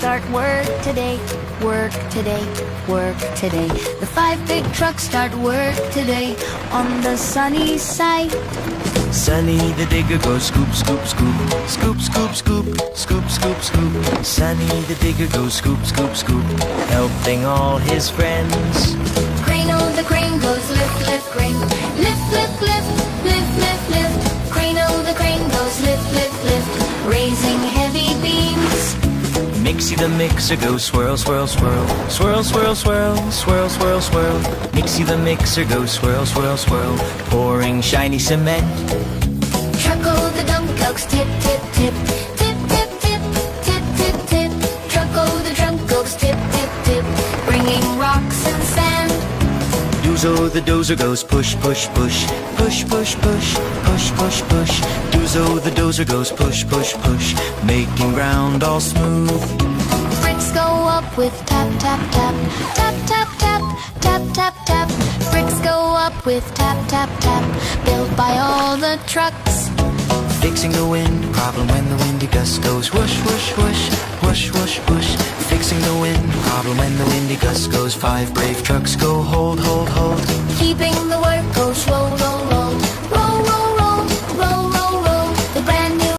start work today. Work today, work today. The 5 big trucks start work today on the sunny side. Sunny the digger goes scoop, scoop, scoop. Scoop, scoop, scoop. Scoop, scoop, scoop. Sunny the digger goes scoop, scoop, scoop. Helping all his friends. Crane-o the crane goes lift, lift, crane. Lift, lift, lift, lift, lift, lift. Crane-o the crane goes lift, lift, lift. Raising heavy beams. Mixie the mixer goes swirl, swirl, swirl. Swirl, swirl, swirl. Swirl, swirl, swirl. Mixie the mixer goes swirl, swirl, swirl. Pouring shiny cement. Truck-o the dump goes tip, tip, tip. Tip, tip, tip, tip, tip, tip. Truck-o the trunk goes tip, tip, tip. Bringing rocks and sand. Doozo the dozer goes push, push, push. Push, push, push. Push, push, push. Doozo the dozer goes push, push, push. Making ground all smooth. Bricks go up with tap, tap, tap. Tap, tap, tap. Tap, tap, tap. Bricks go up with tap, tap, tap. Built by all the trucks. Fixing the wind, problem when the windy gust goes whoosh, whoosh, whoosh. Whoosh, whoosh, whoosh. Fixing the wind, problem when the windy gust goes. 5 brave trucks go ho,